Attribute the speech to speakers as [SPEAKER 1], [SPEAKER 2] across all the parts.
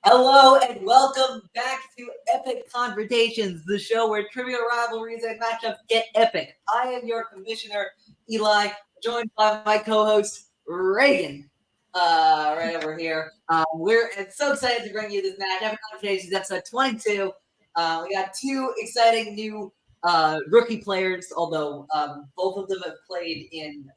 [SPEAKER 1] Hello and welcome back to Epic Confrontations, the show where trivial rivalries and matchups get epic. I am your commissioner, Eli, joined by my co-host, Reagan, right over here. We're so excited to bring you this match, Epic Confrontations, episode 22. We got two exciting new rookie players, although both of them have played in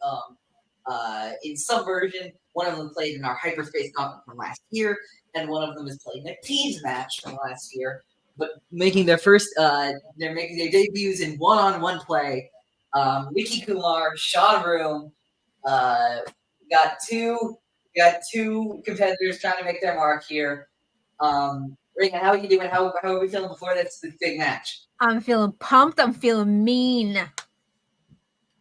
[SPEAKER 1] some version. One of them played in our hyperspace conference from last year, and one of them is playing a teams match from last year. But making their they're making their debuts in one-on-one play. Nicky, Kumar, Roome. Got two competitors trying to make their mark here. Reagan, how are you doing? How are we feeling before this big match?
[SPEAKER 2] I'm feeling pumped. I'm feeling mean.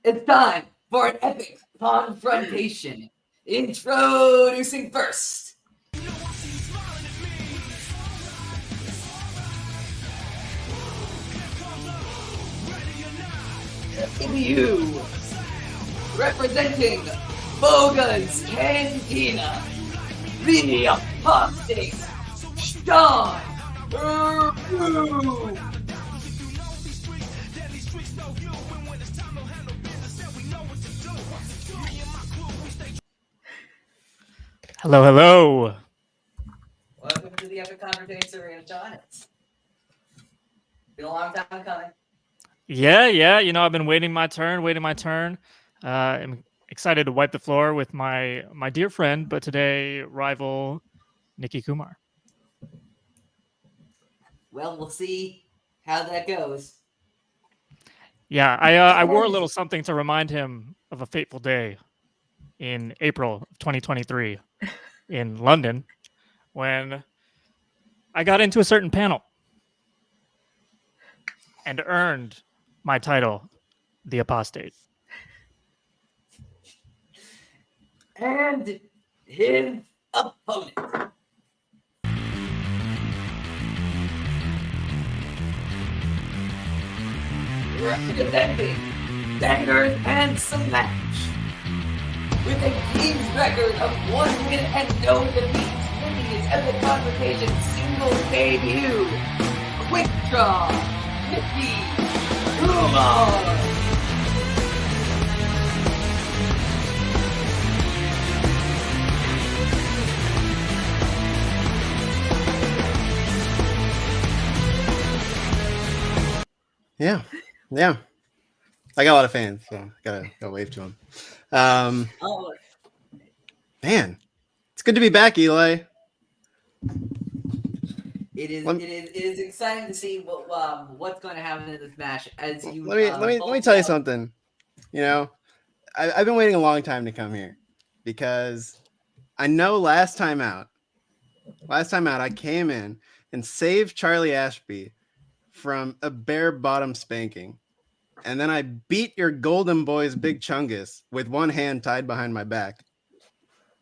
[SPEAKER 1] It's time for an epic confrontation. Introducing first. You representing Boga's Cantina, the apostate Sean Roome.
[SPEAKER 3] Hello, hello.
[SPEAKER 1] Welcome to the Epic Confrontation Arena, John. It's been a long time coming.
[SPEAKER 3] Yeah. You know, I've been waiting my turn. I'm excited to wipe the floor with my dear friend, but today rival Nicky Kumar.
[SPEAKER 1] Well, we'll see how that goes.
[SPEAKER 3] Yeah, I wore a little something to remind him of a fateful day in April of 2023 in London when I got into a certain panel and earned my title, the apostate.
[SPEAKER 1] And his opponent. Representing Bangers and some match. With a team's record of 1 win and no defeat, making his Epic Confrontation single debut. Quick Draw, Nicky, Kumar.
[SPEAKER 4] Yeah. I got a lot of fans, so gotta wave to them. Man, it's good to be back, Eli.
[SPEAKER 1] It is exciting to see what's going to happen in this match. As you
[SPEAKER 4] let me tell you something. You know, I've been waiting a long time to come here because I know last time out I came in and saved Charlie Ashby from a bare bottom spanking. And then I beat your Golden Boys Big Chungus with one hand tied behind my back.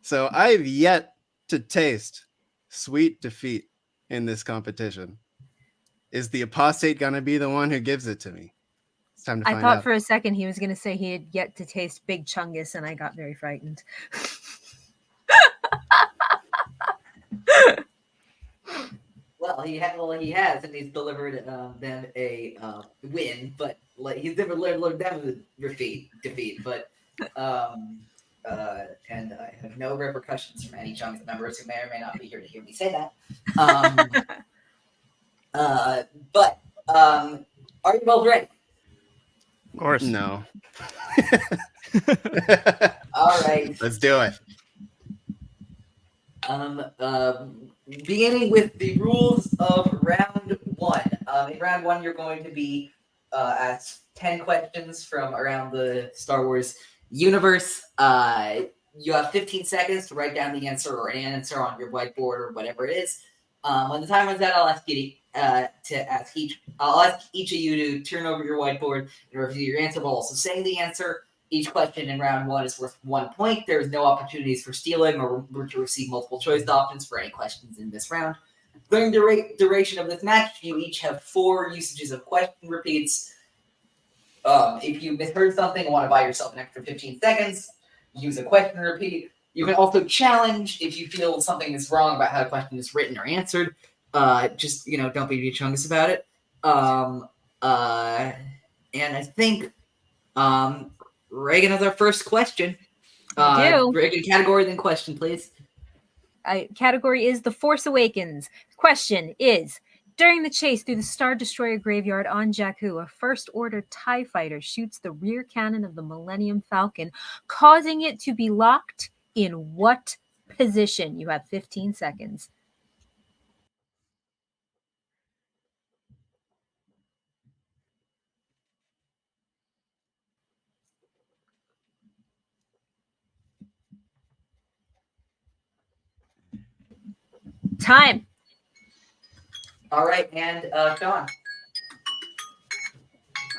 [SPEAKER 4] So I've yet to taste sweet defeat in this competition. Is the apostate going to be the one who gives it to me? It's time to find out.
[SPEAKER 2] I thought for a second he was going to say he had yet to taste Big Chungus, and I got very frightened.
[SPEAKER 1] Well, he has, and he's delivered them a win, but he's never delivered them a defeat. But and I have no repercussions from any Chungus members who may or may not be here to hear me say that. But are you both ready?
[SPEAKER 3] Of course.
[SPEAKER 4] No.
[SPEAKER 1] All right.
[SPEAKER 4] Let's do it.
[SPEAKER 1] Beginning with the rules of round one. In round one, you're going to be asked 10 questions from around the Star Wars universe. You have 15 seconds to write down the answer or an answer on your whiteboard or whatever it is. When the time runs out, I'll ask each of you to turn over your whiteboard and review your answer, while also saying the answer. Each question in round one is worth 1 point. There is no opportunities for stealing or to receive multiple choice options for any questions in this round. During the duration of this match, you each have 4 usages of question repeats. If you misheard something and want to buy yourself an extra 15 seconds, use a question repeat. You can also challenge if you feel something is wrong about how a question is written or answered. Just don't be chungus about it. And I think Reagan has our first question.
[SPEAKER 2] I do.
[SPEAKER 1] Reagan, category then question, please.
[SPEAKER 2] Category is The Force Awakens. Question is, during the chase through the Star Destroyer graveyard on Jakku, a First Order TIE fighter shoots the rear cannon of the Millennium Falcon, causing it to be locked in what position? You have 15 seconds. Time.
[SPEAKER 1] All right, and Sean.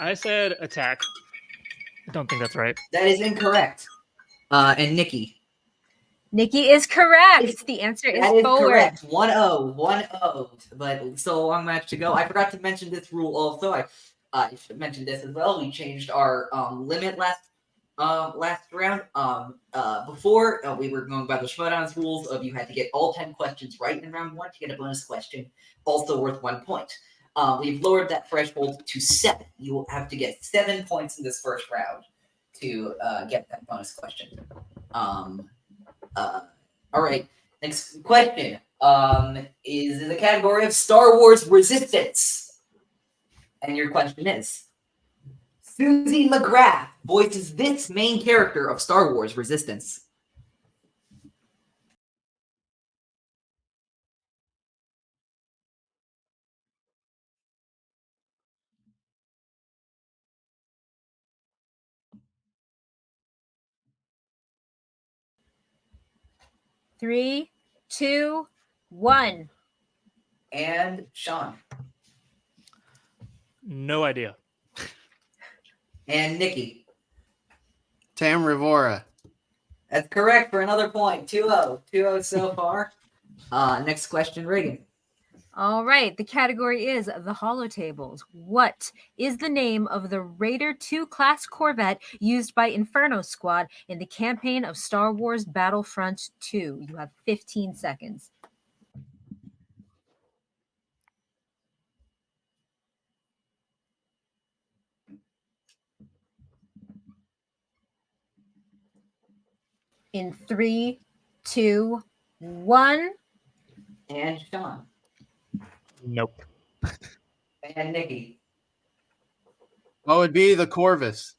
[SPEAKER 3] I said attack. I don't think that's right.
[SPEAKER 1] That is incorrect. And Nicky.
[SPEAKER 2] Nicky is correct. The answer is forward.
[SPEAKER 1] Correct. 1-0. 1-0. But still a long match to go. I forgot to mention this rule also. I should mention this as well. We changed our limit last round. Before we were going by the Schmoedown's rules of you had to get all 10 questions right in round 1 to get a bonus question, also worth 1 point. We've lowered that threshold to 7. You will have to get 7 points in this first round to get that bonus question. All right. Next question is in the category of Star Wars Resistance. And your question is, Susie McGrath voices this main character of Star Wars Resistance.
[SPEAKER 2] Three, 2, 1.
[SPEAKER 1] And Sean.
[SPEAKER 3] No idea.
[SPEAKER 1] And Nicky.
[SPEAKER 4] Tam Rivora.
[SPEAKER 1] That's correct for another point. 2-0. 2-0 so far. Next question, Reagan.
[SPEAKER 2] All right. The category is the holotables. What is the name of the Raider 2 class corvette used by Inferno Squad in the campaign of Star Wars Battlefront 2? You have 15 seconds. In 3, 2, 1.
[SPEAKER 1] And Sean.
[SPEAKER 3] Nope.
[SPEAKER 1] And Nicky.
[SPEAKER 4] What would be the Corvus?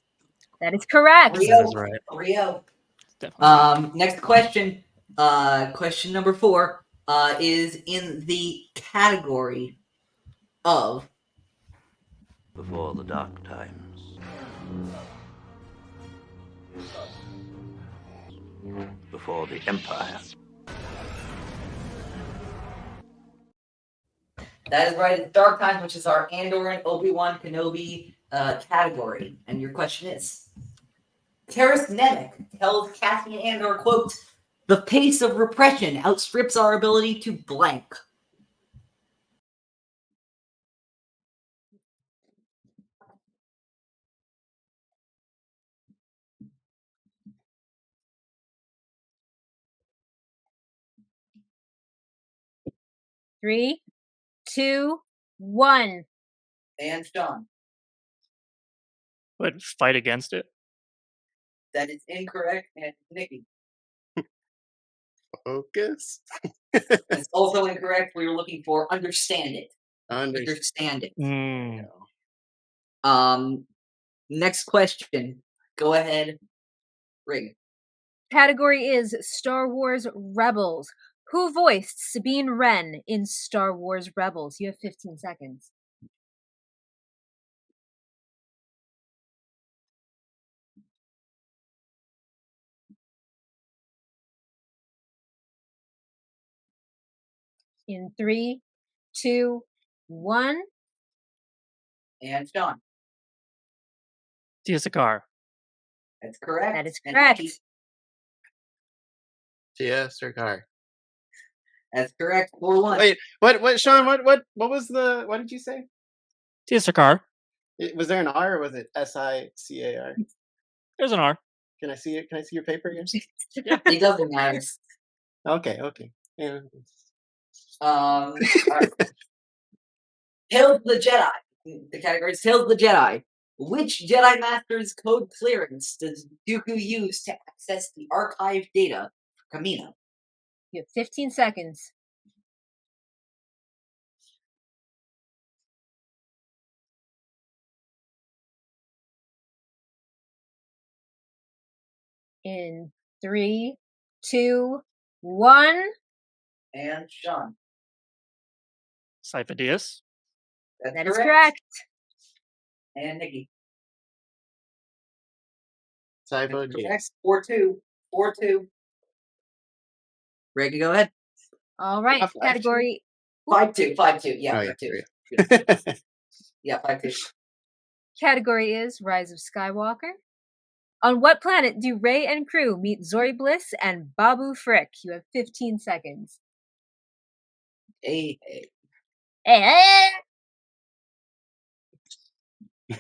[SPEAKER 2] That is correct.
[SPEAKER 1] Rio.
[SPEAKER 3] That's right.
[SPEAKER 1] Rio.
[SPEAKER 3] Definitely.
[SPEAKER 1] Next question. Question number 4 is in the category of
[SPEAKER 5] Before the dark times. Before the Empire.
[SPEAKER 1] That is right. It's Dark Times, which is our Andor and Obi-Wan Kenobi category. And your question is, Terrace Nemec tells Cassian Andor, quote, "The pace of repression outstrips our ability to blank."
[SPEAKER 2] Three, 2, 1.
[SPEAKER 1] And Sean.
[SPEAKER 3] But fight against it.
[SPEAKER 1] That is incorrect. And Nicky.
[SPEAKER 4] Focus.
[SPEAKER 1] That's also incorrect. We were looking for understand it. Understand it.
[SPEAKER 3] Mm.
[SPEAKER 1] Next question. Go ahead. Ring.
[SPEAKER 2] Category is Star Wars Rebels. Who voiced Sabine Wren in Star Wars Rebels? You have 15 seconds. In 3, 2, 1.
[SPEAKER 1] And Sean.
[SPEAKER 3] Tia Sakar.
[SPEAKER 1] That's correct.
[SPEAKER 2] That is
[SPEAKER 1] And
[SPEAKER 2] correct.
[SPEAKER 1] Nicky.
[SPEAKER 4] Tia Sarkar.
[SPEAKER 1] That's correct. 4-1.
[SPEAKER 4] Wait, what, Sean? What was the? What did you say?
[SPEAKER 3] Tia Sakar.
[SPEAKER 4] Was there an R or was it SICAR?
[SPEAKER 3] There's an R.
[SPEAKER 4] Can I see it? Can I see your paper again?
[SPEAKER 1] It doesn't matter.
[SPEAKER 4] Okay. Yeah.
[SPEAKER 1] All right. Tales of the Jedi. The category is Tales of the Jedi. Which Jedi Master's code clearance does Dooku use to access the archived data for Kamino?
[SPEAKER 2] You have 15 seconds. In 3, 2, 1.
[SPEAKER 1] And Sean.
[SPEAKER 3] Sifo-Dyas.
[SPEAKER 2] That is correct.
[SPEAKER 1] And Nicky.
[SPEAKER 4] Sifo-Dyas.
[SPEAKER 1] 4-2. 4-2. Ready, go ahead.
[SPEAKER 2] All right.
[SPEAKER 4] Half-Life.
[SPEAKER 2] Category
[SPEAKER 1] 5-2. 5-2. Yeah,
[SPEAKER 4] Oh, yeah,
[SPEAKER 1] 5-2.
[SPEAKER 4] yeah.
[SPEAKER 1] Yeah, 5-2.
[SPEAKER 2] category is Rise of Skywalker. On what planet do Rey and crew meet Zori Bliss and Babu Frick? You have 15 seconds.
[SPEAKER 1] Hey.
[SPEAKER 2] Hey.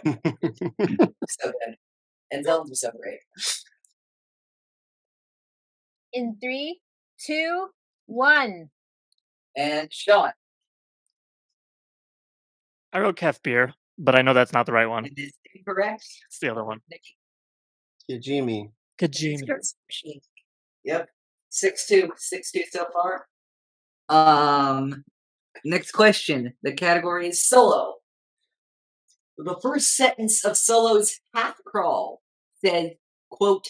[SPEAKER 1] So good. And Zelda's are so great.
[SPEAKER 2] In 3, 2, 1.
[SPEAKER 1] And Sean.
[SPEAKER 3] I wrote Kef Beer, but I know that's not the right one.
[SPEAKER 1] It is incorrect.
[SPEAKER 3] It's the other one.
[SPEAKER 1] Nicky.
[SPEAKER 4] Kijimi.
[SPEAKER 3] Kajimi.
[SPEAKER 1] Yep. 6-2. 6-2 so far. Next question. The category is Solo. The first sentence of Solo's half crawl says, quote,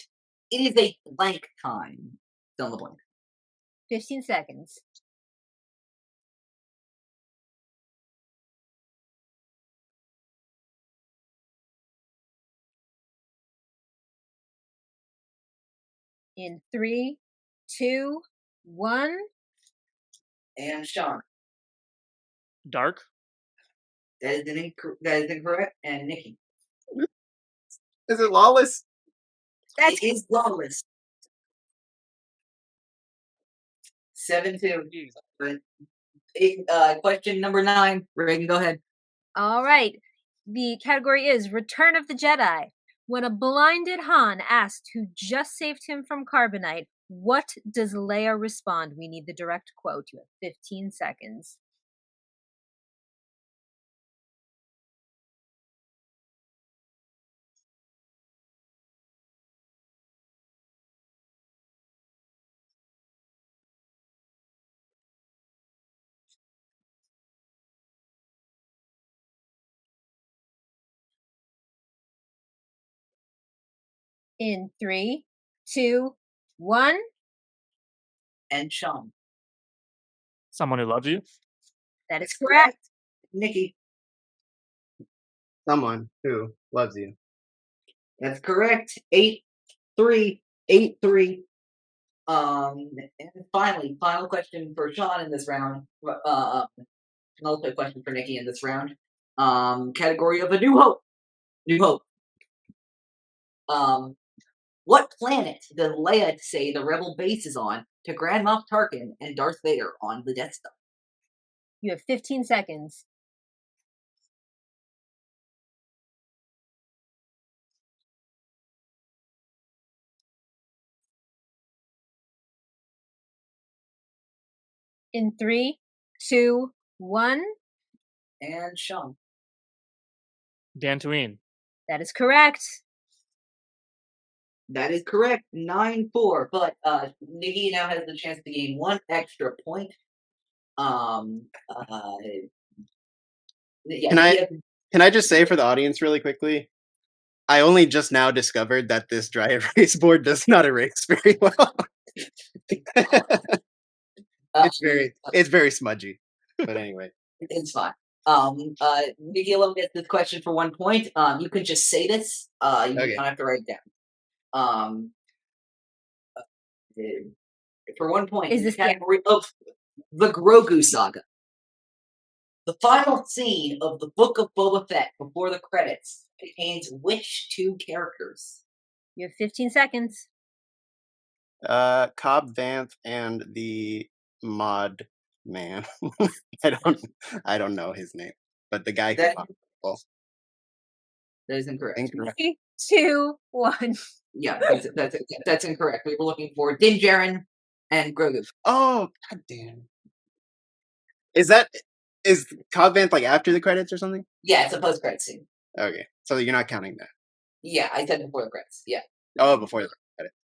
[SPEAKER 1] "It is a blank time." Fill in the blank.
[SPEAKER 2] 15 seconds. In 3, 2, 1.
[SPEAKER 1] And Sean.
[SPEAKER 3] Dark.
[SPEAKER 1] That is incorrect. And Nicky.
[SPEAKER 4] Is it Lawless?
[SPEAKER 2] That's
[SPEAKER 1] It is Lawless. 7-2. Question number 9. Reagan, go ahead.
[SPEAKER 2] all right. The category is Return of the Jedi. When a blinded Han asked who just saved him from carbonite, what does Leia respond? We need the direct quote. You have 15 seconds. In 3, 2, 1.
[SPEAKER 1] And Sean.
[SPEAKER 3] Someone who loves you.
[SPEAKER 2] That is correct.
[SPEAKER 1] Nicky.
[SPEAKER 4] Someone who loves you.
[SPEAKER 1] That's correct. 8-3. 8-3. And finally, final question for Sean in this round. Another question for Nicky in this round. Category of A New Hope. New Hope. What planet did Leia say the rebel base is on to Grand Moff Tarkin and Darth Vader on the Death Star?
[SPEAKER 2] You have 15 seconds. In 3, 2, 1.
[SPEAKER 1] And Sean.
[SPEAKER 3] Dantooine.
[SPEAKER 2] That is correct.
[SPEAKER 1] That is correct. 9-4. But Nicky now has the chance to gain 1 extra point. Yeah,
[SPEAKER 4] Can I just say for the audience really quickly? I only just now discovered that this dry erase board does not erase very well. It's very smudgy. But anyway.
[SPEAKER 1] It's fine. Nicky alone gets this question for 1 point. You can just say this. You don't have to write it down. For 1 point,
[SPEAKER 2] Is
[SPEAKER 1] in
[SPEAKER 2] this
[SPEAKER 1] the category of the Grogu saga. The final scene of the Book of Boba Fett before the credits contains which 2 characters?
[SPEAKER 2] You have 15 seconds.
[SPEAKER 4] Cobb Vanth and the mod man. I don't know his name, but the guy who
[SPEAKER 1] That is incorrect.
[SPEAKER 4] Incorrect.
[SPEAKER 2] 3, 2, 1.
[SPEAKER 1] Yeah, that's incorrect. We were looking for Din Djarin and Grogu.
[SPEAKER 4] Oh, god damn. Is Cogvanth like after the credits or something?
[SPEAKER 1] Yeah, it's a post-credit scene.
[SPEAKER 4] Okay, so you're not counting that.
[SPEAKER 1] Yeah, I said before the credits. Yeah.
[SPEAKER 4] Oh, before the credits.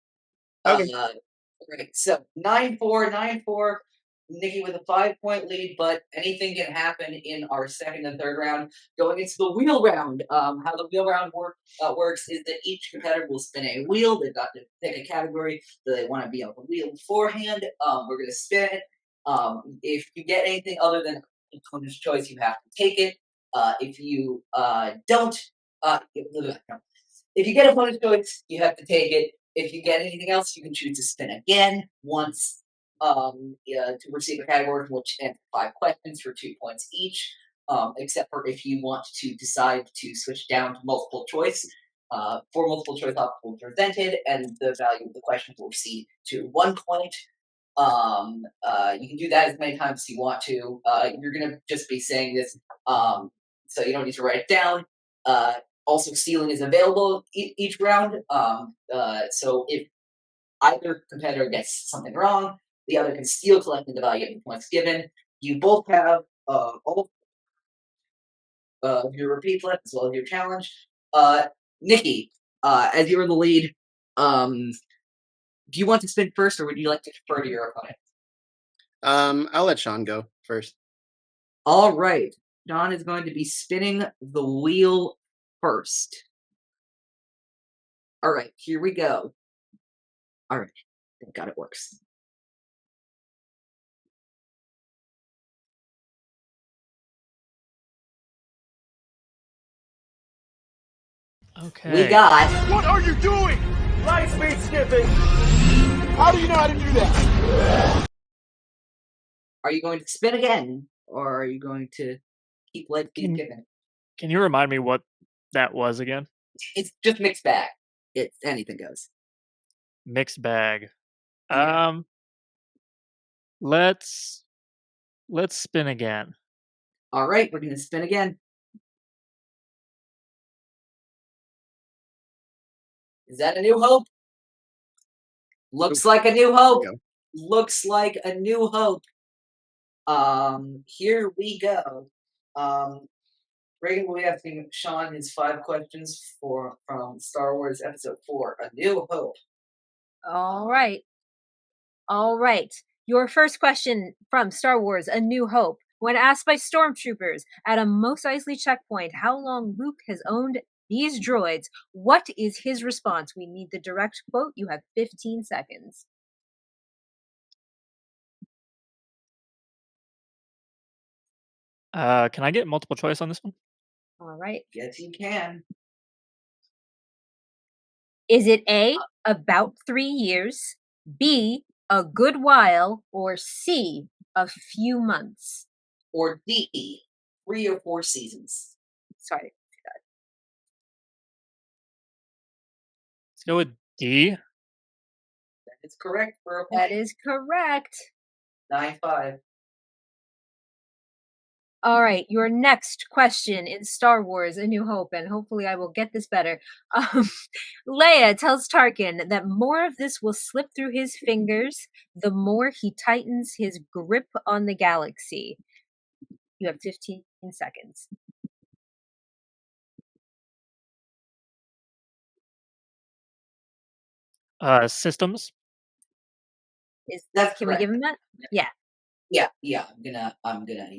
[SPEAKER 4] Okay.
[SPEAKER 1] Right. So 9-4. Nicky with a 5-point lead, but anything can happen in our second and third round. Going into the wheel round, how the wheel round works is that each competitor will spin a wheel. They've got to pick a category that they want to be on the wheel beforehand. We're going to spin it. If you get anything other than opponent's choice, you have to take it. If you don't, if you get opponent's choice, you have to take it. If you get anything else, you can choose to spin again once to receive a category from which answer 5 questions for 2 points each, except for if you want to decide to switch down to multiple choice. 4 multiple choice options presented, and the value of the question will recede to 1 point. You can do that as many times as you want to. You're going to just be saying this, so you don't need to write it down. Also, stealing is available each round. So if either competitor gets something wrong, the other can steal, collecting the value of the points given. You both have all of your repeats left as well as your challenge. Nicky, as you're in the lead, do you want to spin first, or would you like to defer to your opponent?
[SPEAKER 4] I'll let Sean go first.
[SPEAKER 1] All right. Sean is going to be spinning the wheel first. All right, here we go. All right. Thank God it works.
[SPEAKER 3] Okay.
[SPEAKER 1] We got.
[SPEAKER 6] What are you doing? Light speed skipping. How do you know how to do that?
[SPEAKER 1] Are you going to spin again, or are you going to keep light speed skipping?
[SPEAKER 3] Can you remind me what that was again?
[SPEAKER 1] It's just mixed bag. It's anything goes.
[SPEAKER 3] Mixed bag.
[SPEAKER 1] Yeah.
[SPEAKER 3] Let's spin again.
[SPEAKER 1] All right, we're going to spin again. Is that a new hope? Looks like a new hope. Looks like a new hope. Here we go. Reagan will be asking Sean his 5 questions from Star Wars Episode 4, A New Hope.
[SPEAKER 2] All right. All right. Your first question from Star Wars A New Hope. When asked by stormtroopers at a Mos Eisley checkpoint how long Luke has owned these droids, what is his response? We need the direct quote. You have 15 seconds.
[SPEAKER 3] Can I get multiple choice on this one?
[SPEAKER 2] All right.
[SPEAKER 1] Yes, you can.
[SPEAKER 2] Is it A, about 3 years, B, a good while, or C, a few months?
[SPEAKER 1] Or D, 3 or 4 seasons.
[SPEAKER 2] Sorry.
[SPEAKER 3] Let's go with D.
[SPEAKER 1] That is correct for a point.
[SPEAKER 2] That is correct.
[SPEAKER 1] 9-5.
[SPEAKER 2] All right, your next question in Star Wars A New Hope, and hopefully I will get this better. Leia tells Tarkin that more of this will slip through his fingers the more he tightens his grip on the galaxy. You have 15 seconds.
[SPEAKER 3] Systems.
[SPEAKER 1] That's
[SPEAKER 2] Can we
[SPEAKER 1] correct.
[SPEAKER 2] give him that? Yeah.
[SPEAKER 1] Yeah. I'm gonna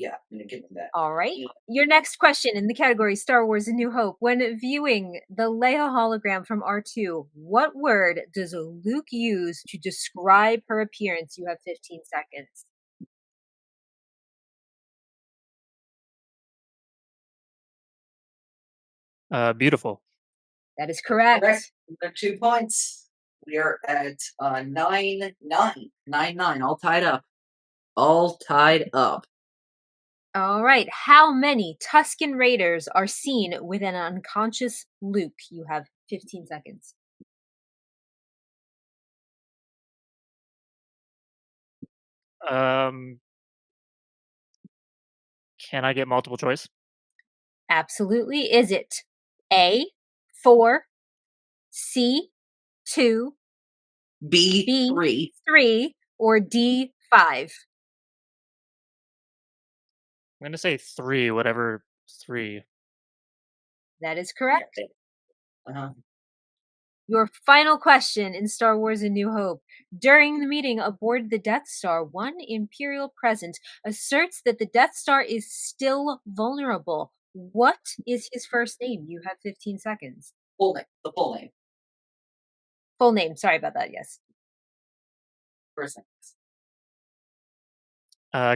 [SPEAKER 1] give him that.
[SPEAKER 2] All right. Your next question in the category Star Wars A New Hope. When viewing the Leia hologram from R2, what word does Luke use to describe her appearance? You have 15 seconds.
[SPEAKER 3] Beautiful.
[SPEAKER 2] That is correct.
[SPEAKER 1] Correct. 2 points. We are at 9-9. 9-9. All tied up. All tied up.
[SPEAKER 2] All right. How many Tusken Raiders are seen with an unconscious Luke? You have 15 seconds.
[SPEAKER 3] Can I get multiple choice?
[SPEAKER 2] Absolutely. Is it A, 4, C, 2,
[SPEAKER 1] B,
[SPEAKER 2] B,
[SPEAKER 1] 3.
[SPEAKER 2] 3, or D, 5?
[SPEAKER 3] I'm gonna say 3, whatever 3.
[SPEAKER 2] That is correct.
[SPEAKER 1] Uh-huh.
[SPEAKER 2] Your final question in Star Wars A New Hope. During the meeting aboard the Death Star, one Imperial present asserts that the Death Star is still vulnerable. What is his first name? You have 15 seconds.
[SPEAKER 1] Full name. The full name.
[SPEAKER 2] Full name. Sorry about that. Yes.
[SPEAKER 1] First name.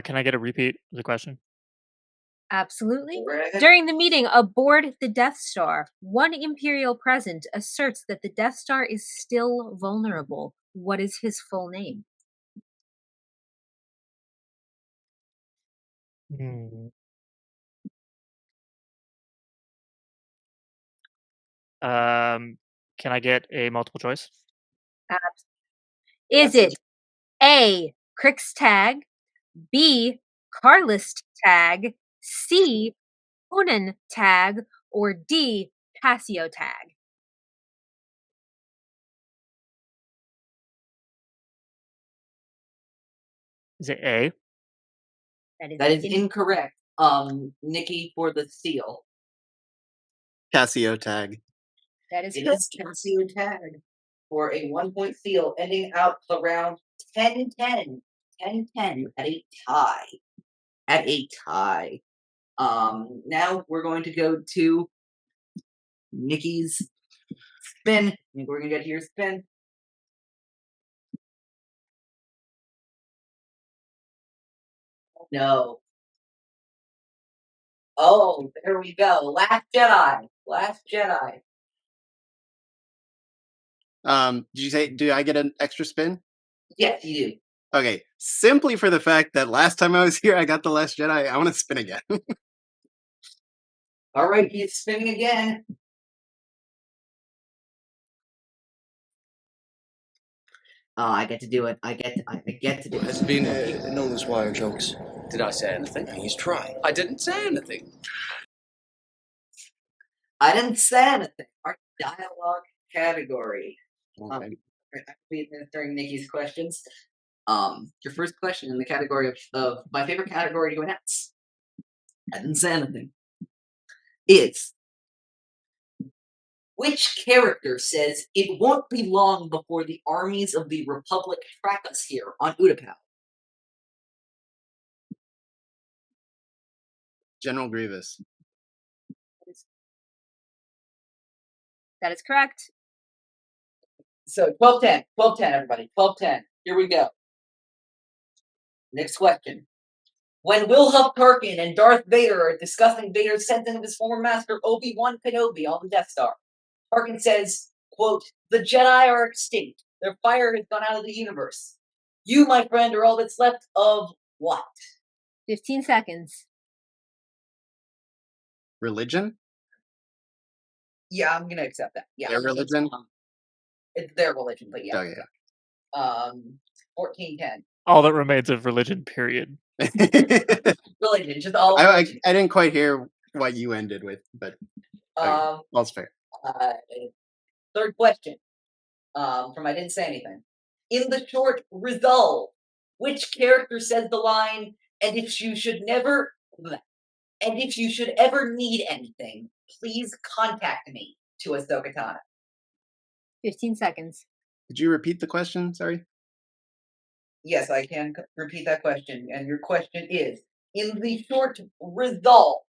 [SPEAKER 3] Can I get a repeat of the question?
[SPEAKER 2] Absolutely.
[SPEAKER 1] Right.
[SPEAKER 2] During the meeting aboard the Death Star, one Imperial present asserts that the Death Star is still vulnerable. What is his full name?
[SPEAKER 3] Can I get a multiple choice?
[SPEAKER 2] Is it A, Crix Tag, B, Carlist Tag, C, Conan Tag, or D, Passio Tag?
[SPEAKER 3] Is it A?
[SPEAKER 1] That is incorrect. Nicky for the seal.
[SPEAKER 4] Casio tag.
[SPEAKER 2] That is
[SPEAKER 1] It
[SPEAKER 2] correct.
[SPEAKER 1] is Casio tag for a 1-point seal, ending out the round 10-10. 10-10 at a tie. At a tie. Now we're going to go to Nicky's spin. I think we're gonna get to your spin. No. Oh, there we go. Last Jedi. Last Jedi.
[SPEAKER 4] Did you say, do I get an extra spin?
[SPEAKER 1] Yes, you do.
[SPEAKER 4] Okay, simply for the fact that last time I was here, I got the Last Jedi. I want to spin again.
[SPEAKER 1] All right, he's spinning again. Oh, I get to do it. I get to do it.
[SPEAKER 7] Has been no loose wire jokes. Did I say anything? He's trying. I didn't say anything.
[SPEAKER 1] I didn't say anything. Our dialogue category.
[SPEAKER 4] Okay.
[SPEAKER 1] I'll be administering Nicky's questions. Your first question in the category of my favorite category to announce. I didn't say anything. Is which character says it won't be long before the armies of the Republic track us here on Utapau?
[SPEAKER 4] General Grievous.
[SPEAKER 2] That is correct.
[SPEAKER 1] So 12-10. 12-10, everybody. 12-10. Here we go. Next question. When Wilhelm Tarkin and Darth Vader are discussing Vader's sentence of his former master Obi-Wan Kenobi on the Death Star, Tarkin says, quote, "The Jedi are extinct. Their fire has gone out of the universe. You, my friend, are all that's left of what?"
[SPEAKER 2] 15 seconds.
[SPEAKER 4] Religion?
[SPEAKER 1] Yeah, I'm gonna accept that. Yeah,
[SPEAKER 4] Their religion?
[SPEAKER 1] It's their religion, but yeah.
[SPEAKER 4] Oh, yeah.
[SPEAKER 1] 14-10.
[SPEAKER 3] All that remains of religion, period.
[SPEAKER 1] Religion, just all.
[SPEAKER 4] I didn't quite hear what you ended with, but all's fair.
[SPEAKER 1] Third question. From I didn't say anything. In the short Resolve, which character says the line, and if you should ever need anything, please contact me, to Ahsoka Tano?
[SPEAKER 2] 15 seconds.
[SPEAKER 4] Could you repeat the question? Sorry.
[SPEAKER 1] Yes, I can repeat that question. And your question is, in the short Resolve,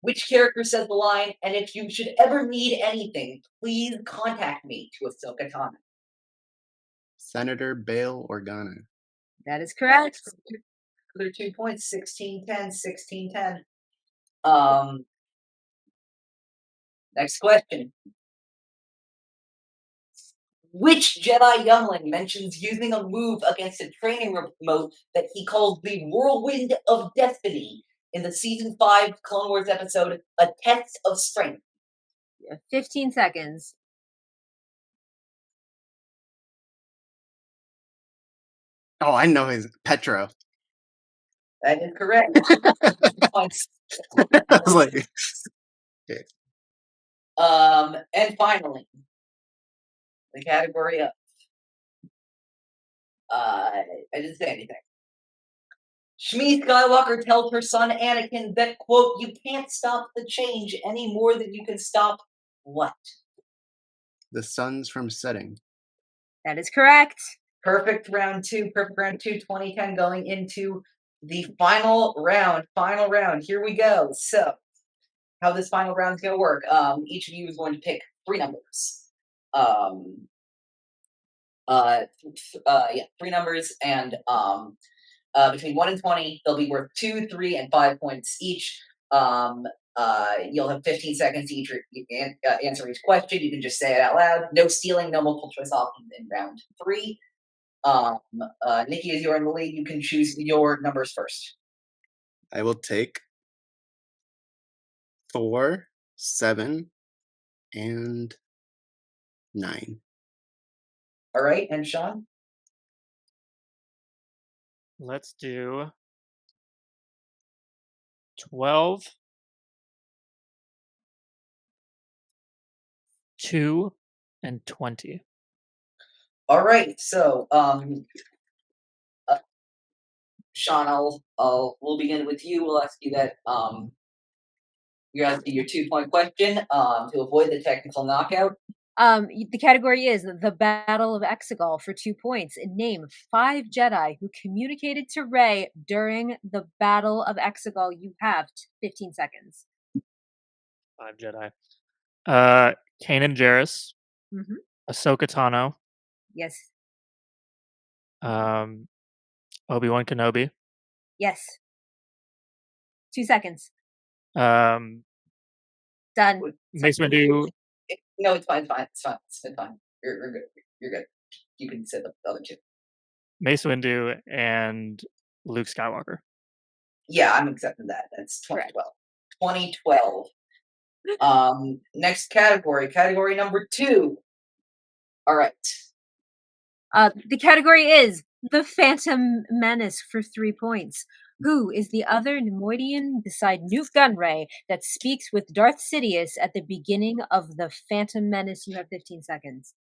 [SPEAKER 1] which character says the line, and if you should ever need anything, please contact me, to Ahsoka Tano?
[SPEAKER 4] Senator Bail Organa.
[SPEAKER 2] That is correct.
[SPEAKER 1] Other 2 points, 16-10, 16-10. Next question. Which Jedi youngling mentions using a move against a training remote that he calls the Whirlwind of Destiny in the Season 5 Clone Wars episode, A Test of Strength?
[SPEAKER 2] 15 seconds.
[SPEAKER 4] Oh, I know his Petro.
[SPEAKER 1] That is correct. Points.
[SPEAKER 4] I was like,
[SPEAKER 1] And finally, the category of I didn't say anything. Shmi Skywalker tells her son Anakin that, quote, you can't stop the change any more than you can stop what?
[SPEAKER 4] The sun's from setting.
[SPEAKER 2] That is correct.
[SPEAKER 1] Perfect round two, 2010 going into the final round. Here we go. So, how this final round is going to work. Each of you is going to pick 3 numbers. Three numbers, and between 1 and 20, they'll be worth 2, 3, and 5 points each. You'll have 15 seconds to each answer each question. You can just say it out loud. No stealing, no multiple choice options in round 3. Nicky, as you're in the lead, you can choose your numbers first.
[SPEAKER 4] I will take 4, 7, and 9.
[SPEAKER 1] All right, and Sean?
[SPEAKER 3] Let's do 12, 2, and 20.
[SPEAKER 1] All right, so Sean, we'll begin with you. We'll ask you that you're asking your 2-point question to avoid the technical knockout.
[SPEAKER 2] The category is the Battle of Exegol for 2 points. And name 5 Jedi who communicated to Rey during the Battle of Exegol. You have 15 seconds.
[SPEAKER 3] 5 Jedi. Kanan Jarrus,
[SPEAKER 2] Mm-hmm.
[SPEAKER 3] Ahsoka Tano,
[SPEAKER 2] Yes.
[SPEAKER 3] Obi-Wan Kenobi,
[SPEAKER 2] Yes. 2 seconds.
[SPEAKER 3] Mace
[SPEAKER 2] Done.
[SPEAKER 3] Windu,
[SPEAKER 1] No, it's fine. It's fine. You're good. You're good. You can say the other 2.
[SPEAKER 3] Mace Windu, and Luke Skywalker.
[SPEAKER 1] Yeah, I'm accepting that. That's 2012. 2012. Next category number 2. All right.
[SPEAKER 2] The category is the Phantom Menace for 3 points. Who is the other Neimoidian beside Newt Gunray that speaks with Darth Sidious at the beginning of the Phantom Menace? You have 15 seconds.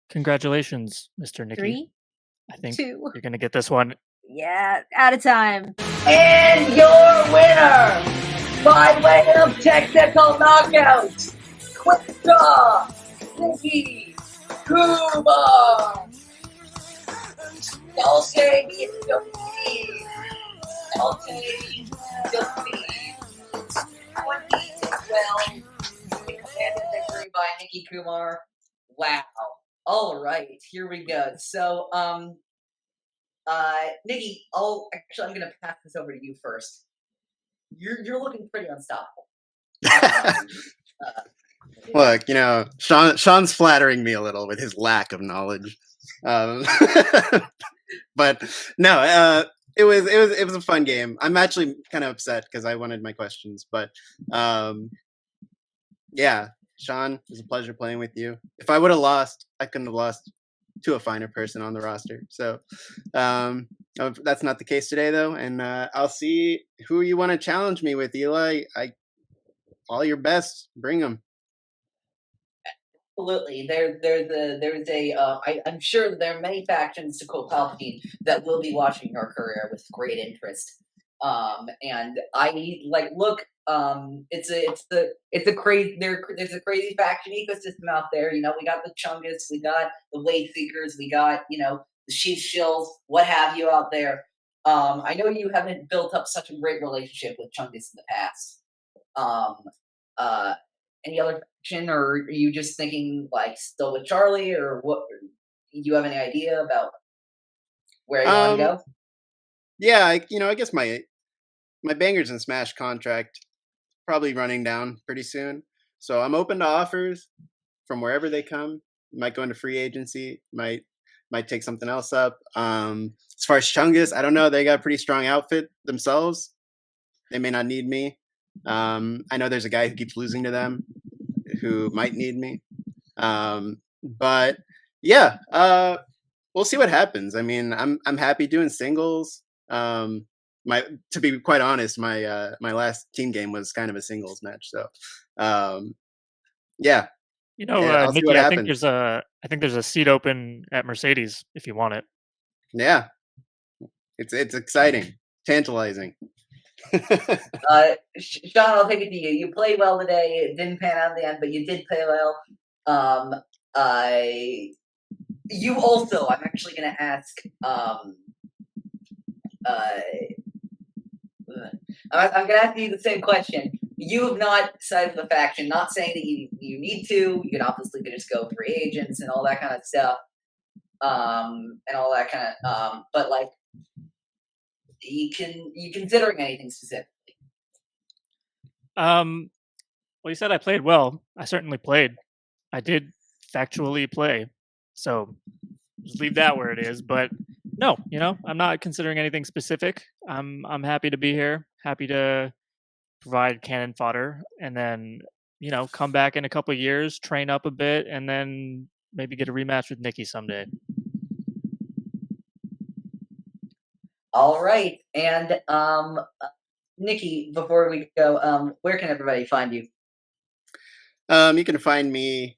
[SPEAKER 3] Congratulations, Mr. Nicky.
[SPEAKER 2] 3,
[SPEAKER 3] I think
[SPEAKER 2] 2.
[SPEAKER 3] you're going to get this one.
[SPEAKER 2] Yeah, out of time.
[SPEAKER 1] And your winner, by way of technical knockout, quick draw, Nicky Kumar. I'll take defeat. 20-12. Commanded victory by Nicky Kumar. Wow. All right, here we go. So, Nicky, I'm gonna pass this over to you first. You're looking pretty unstoppable.
[SPEAKER 4] Look, Sean's flattering me a little with his lack of knowledge. But no, it was a fun game. I'm actually kind of upset because I wanted my questions, but yeah, Sean, it was a pleasure playing with you. If I would have lost, I couldn't have lost to a finer person on the roster. So that's not the case today, though, and I'll see who you want to challenge me with, Eli. All your best, bring them.
[SPEAKER 1] Absolutely. I'm sure there are many factions, to quote Palpatine, that will be watching your career with great interest. And there's a crazy faction ecosystem out there. We got the Chungus, we got the Way Seekers, we got, the Sheath Shills, what have you out there. I know you haven't built up such a great relationship with Chungus in the past. Any other faction, or are you just thinking still with Charlie, or what? Do you have any idea about where you want to go?
[SPEAKER 4] Yeah, I guess my Bangers and Smash contract probably running down pretty soon, so I'm open to offers from wherever they come. Might go into free agency, might take something else up. As far as Chungus, I don't know. They got a pretty strong outfit themselves. They may not need me. I know there's a guy who keeps losing to them who might need me. But yeah, we'll see what happens. I mean, I'm happy doing singles. to be quite honest, my last team game was kind of a singles match. So, yeah.
[SPEAKER 3] You know,
[SPEAKER 4] I'll see
[SPEAKER 3] Nicky,
[SPEAKER 4] what
[SPEAKER 3] I think
[SPEAKER 4] happens.
[SPEAKER 3] there's a seat open at Mercedes if you want it.
[SPEAKER 4] Yeah, it's exciting, tantalizing.
[SPEAKER 1] Sean, I'll take it to you. You played well today. It didn't pan out in the end, but you did play well. You also, I'm actually going to ask. I'm going to ask you the same question. You have not decided the faction. Not saying that you need to. You can obviously just go free agents and all that kind of stuff. And all that kind of. But like, you considering anything specific?
[SPEAKER 3] Well, you said I played well. I certainly played. I did factually play. So just leave that where it is. But no, I'm not considering anything specific. I'm happy to be here. Happy to provide cannon fodder, and then come back in a couple of years, train up a bit, and then maybe get a rematch with Nicky someday.
[SPEAKER 1] All right, and Nicky, before we go, where can everybody find you?
[SPEAKER 4] You can find me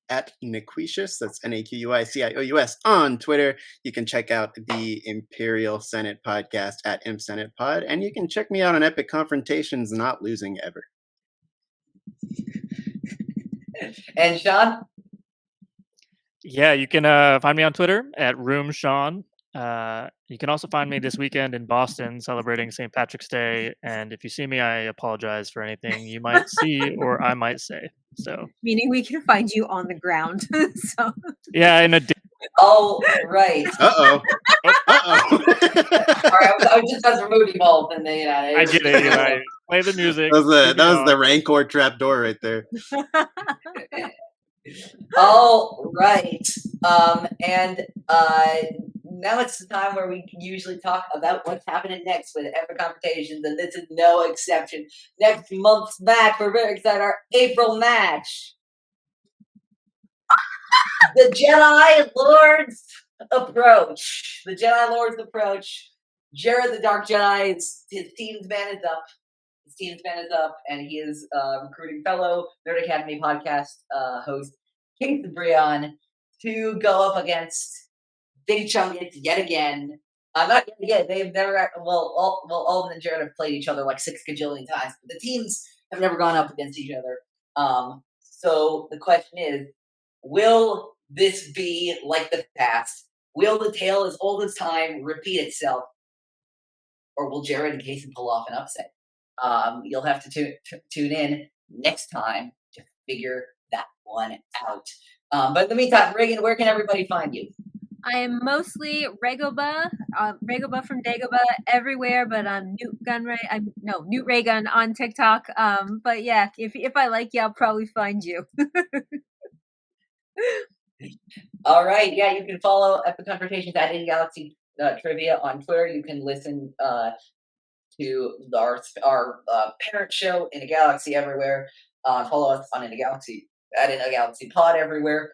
[SPEAKER 4] at Nequicious, that's Naquicious on Twitter. You can check out the Imperial Senate podcast at ImpSenatePod, and you can check me out on Epic Confrontations, Not Losing Ever.
[SPEAKER 1] And Sean?
[SPEAKER 3] Yeah, you can find me on Twitter at Roome Sean. You can also find me this weekend in Boston celebrating St. Patrick's Day. And if you see me, I apologize for anything you might see or I might say. So,
[SPEAKER 2] meaning we can find you on the ground. So
[SPEAKER 3] yeah, in a.
[SPEAKER 1] Oh, right.
[SPEAKER 4] Uh-oh.
[SPEAKER 1] All right, I was just about to remove both, and then
[SPEAKER 3] I get it. I play the music.
[SPEAKER 4] That was the Rancor trap door right there.
[SPEAKER 1] All right. And now it's the time where we usually talk about what's happening next with Epic Confrontations, and this is no exception. Next month's match, we're very excited, our April match. The Jedi Lords approach. Jared the Dark Jedi, his team's man is up. And he is recruiting fellow Nerd Academy podcast host Kate Brion to go up against Big Chungus yet again. Not yet. They've never. All of them and Jared have played each other like 6 gajillion times, but the teams have never gone up against each other. So the question is, will this be like the past? Will the tale as old as time repeat itself, or will Jared and Casey pull off an upset? You'll have to tune in next time to figure that one out. But in the meantime, Reagan, where can everybody find you?
[SPEAKER 2] I am mostly Regoba from Dagobah everywhere, but I'm Newt Raygun on TikTok. But yeah, if I like you, I'll probably find you.
[SPEAKER 1] All right, yeah, you can follow Epic Confrontations at In Galaxy Trivia on Twitter. You can listen to our parent show In a Galaxy everywhere. Follow us on In a Galaxy at In a Galaxy Pod everywhere.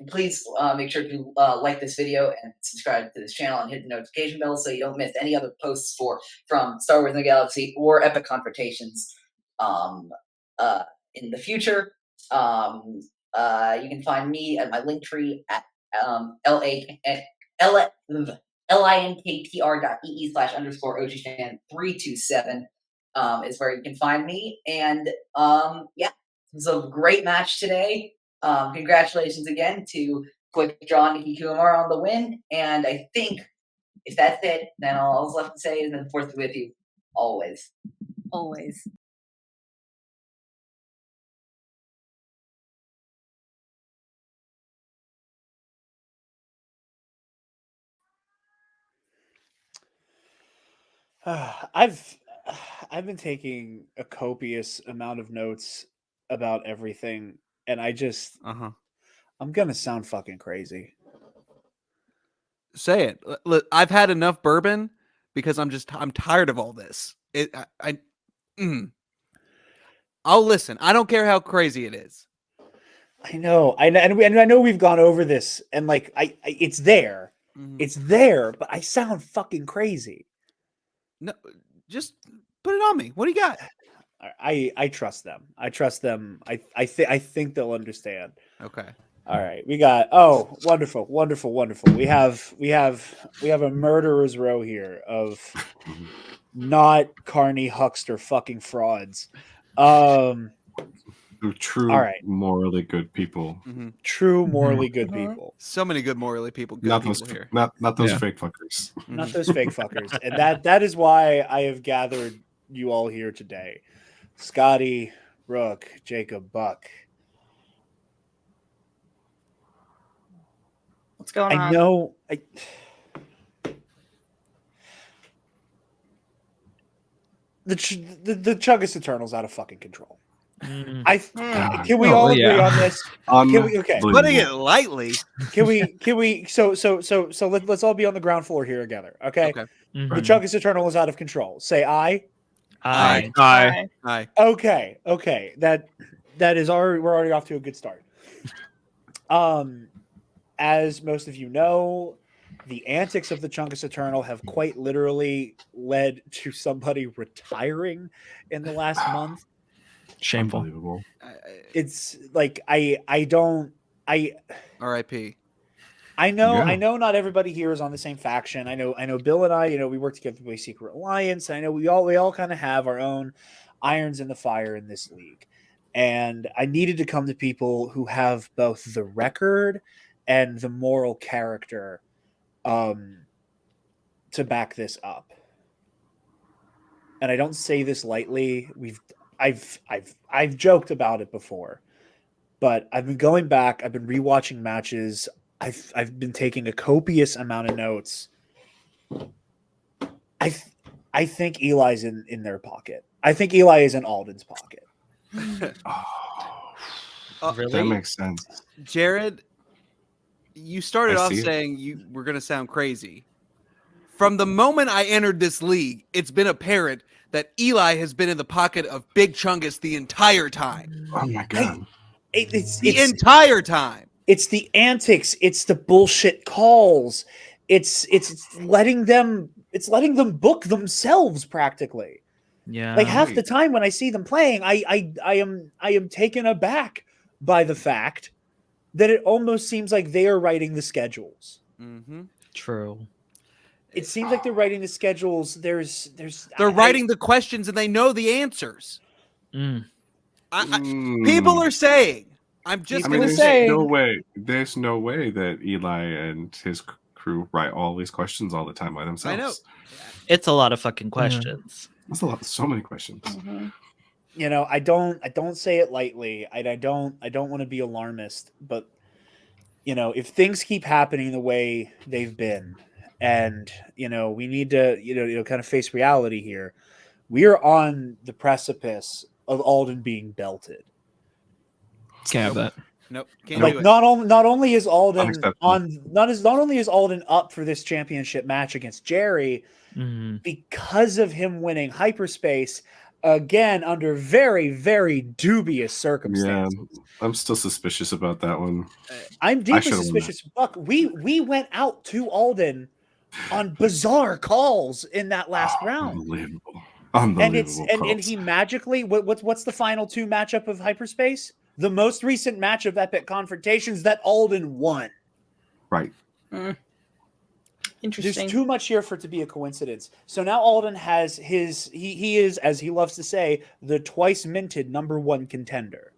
[SPEAKER 1] Please make sure to like this video and subscribe to this channel and hit the notification bell so you don't miss any other posts from Star Wars in the Galaxy or Epic Confrontations in the future. You can find me at my linktr at linktr.ee/_OGFan327 is where you can find me. And yeah, it was a great match today. Congratulations again to Quick Draw Nicky Kumar on the win. And I think if that's it, then all left to say is the Force be with you always.
[SPEAKER 2] Always.
[SPEAKER 8] I've been taking a copious amount of notes about everything, and I just I'm gonna sound fucking crazy.
[SPEAKER 9] Say it. Look, I've had enough bourbon because I'm tired of all this. I'll listen. I don't care how crazy it is.
[SPEAKER 8] I know. I know we've gone over this, and like it's there. It's there, but I sound fucking crazy.
[SPEAKER 9] No, just put it on me. What do you got?
[SPEAKER 8] I trust them. I trust them. I think they'll understand.
[SPEAKER 9] Okay.
[SPEAKER 8] All right. We got wonderful. We have a murderer's row here of not carny huckster fucking frauds.
[SPEAKER 10] True,
[SPEAKER 8] all right.
[SPEAKER 10] morally good people.
[SPEAKER 8] True, morally good people.
[SPEAKER 9] So many good morally people. Good
[SPEAKER 10] Not
[SPEAKER 9] people
[SPEAKER 10] those,
[SPEAKER 9] here.
[SPEAKER 10] not those fake fuckers.
[SPEAKER 8] Not those fake fuckers. And that is why I have gathered you all here today. Scotty, Rook, Jacob, Buck.
[SPEAKER 1] What's going on?
[SPEAKER 8] I know. The Chuggus Eternal's out of fucking control. Can we all agree on this? Can we, okay,
[SPEAKER 9] putting it lightly.
[SPEAKER 8] Can we? So let's all be on the ground floor here together. Okay. The Chuggus Eternal is out of control. Say aye.
[SPEAKER 9] Aye.
[SPEAKER 8] Okay. That is already, we're already off to a good start. As most of you know, the antics of the Chungus Eternal have quite literally led to somebody retiring in the last month.
[SPEAKER 11] Shameful.
[SPEAKER 10] Unbelievable.
[SPEAKER 8] It's like R.I.P. I know not everybody here is on the same faction. I know Bill and I, we work together with Secret Alliance. I know we all kind of have our own irons in the fire in this league. And I needed to come to people who have both the record and the moral character to back this up. And I don't say this lightly. I've joked about it before, but I've been going back. I've been rewatching matches. I've been taking a copious amount of notes. I think Eli's in their pocket. I think Eli is in Alden's pocket.
[SPEAKER 9] Really?
[SPEAKER 10] That makes sense.
[SPEAKER 9] Jared, you started off saying you were going to sound crazy. From the moment I entered this league, it's been apparent that Eli has been in the pocket of Big Chungus the entire time.
[SPEAKER 10] Oh my god!
[SPEAKER 8] It's
[SPEAKER 9] the entire time.
[SPEAKER 8] It's the antics. It's the bullshit calls. It's letting them book themselves practically.
[SPEAKER 11] Yeah.
[SPEAKER 8] Like half the time when I see them playing, I am taken aback by the fact that it almost seems like they are writing the schedules.
[SPEAKER 9] Mm-hmm.
[SPEAKER 11] True.
[SPEAKER 8] It seems like they're writing the schedules. They're
[SPEAKER 9] writing the questions and they know the answers. People are saying. I'm just going to say.
[SPEAKER 10] There's no way that Eli and his crew write all these questions all the time by themselves.
[SPEAKER 9] I know.
[SPEAKER 11] It's a lot of fucking questions.
[SPEAKER 10] That's a lot. So many questions.
[SPEAKER 8] Mm-hmm. I don't say it lightly. I don't want to be alarmist, but if things keep happening the way they've been, and we need to kind of face reality here, we are on the precipice of Alden being belted.
[SPEAKER 11] Can't have that.
[SPEAKER 9] Nope. Can't
[SPEAKER 8] like
[SPEAKER 9] do it.
[SPEAKER 8] not only is Alden not only is Alden up for this championship match against Jerry, because of him winning hyperspace again under very, very dubious circumstances.
[SPEAKER 10] Yeah, I'm still suspicious about that one.
[SPEAKER 8] I'm deeply suspicious. Buck, we went out to Alden on bizarre calls in that last round.
[SPEAKER 10] Unbelievable.
[SPEAKER 8] And he magically what's the final two matchup of hyperspace? The most recent match of Epic Confrontations that Alden won.
[SPEAKER 10] Right.
[SPEAKER 1] Interesting.
[SPEAKER 8] There's too much here for it to be a coincidence. So now Alden has he is, as he loves to say, the twice minted #1 contender.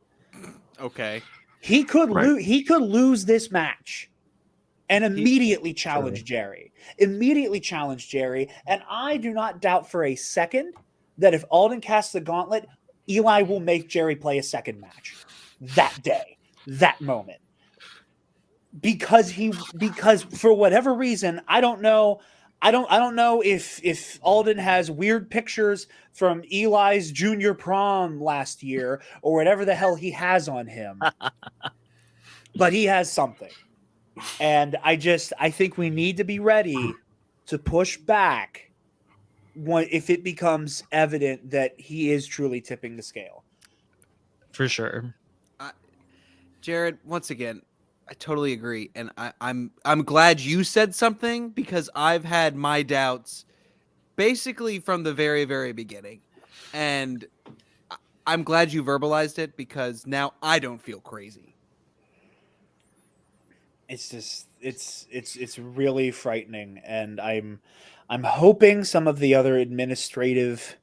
[SPEAKER 9] Okay.
[SPEAKER 8] He could lose this match and immediately challenge Jerry. Immediately challenge Jerry. And I do not doubt for a second that if Alden casts the gauntlet, Eli will make Jerry play a second match that day, that moment. Because for whatever reason, I don't know if Alden has weird pictures from Eli's junior prom last year or whatever the hell he has on him. But he has something. And I think we need to be ready to push back if it becomes evident that he is truly tipping the scale.
[SPEAKER 11] For sure.
[SPEAKER 9] Jared, once again, I totally agree, and I'm glad you said something because I've had my doubts basically from the very, very beginning, and I'm glad you verbalized it because now I don't feel crazy.
[SPEAKER 8] It's just it's really frightening, and I'm hoping some of the other administrative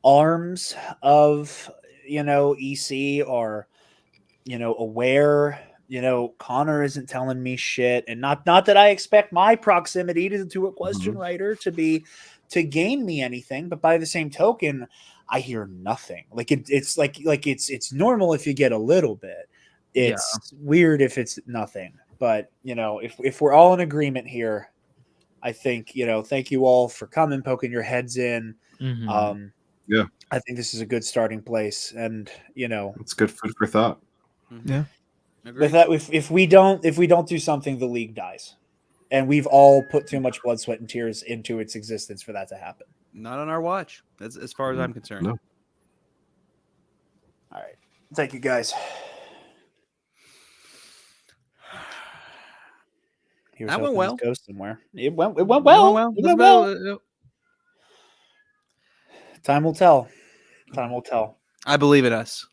[SPEAKER 8] arms of EC are aware. Connor isn't telling me shit, and not that I expect my proximity to a question writer to gain me anything, but by the same token, I hear nothing. Like it's like it's normal if you get a little bit. It's weird if it's nothing. But if we're all in agreement here, I think thank you all for coming, poking your heads in.
[SPEAKER 10] Yeah,
[SPEAKER 8] I think this is a good starting place, and
[SPEAKER 10] it's good food for thought.
[SPEAKER 11] Yeah.
[SPEAKER 8] With that, if we don't do something, the league dies, and we've all put too much blood, sweat, and tears into its existence for that to happen.
[SPEAKER 9] Not on our watch, as far as I'm concerned.
[SPEAKER 10] No.
[SPEAKER 8] All right, thank you guys.
[SPEAKER 9] That went well.
[SPEAKER 8] Go somewhere. It went well. It went well. Time will tell. Time will tell.
[SPEAKER 9] I believe in us.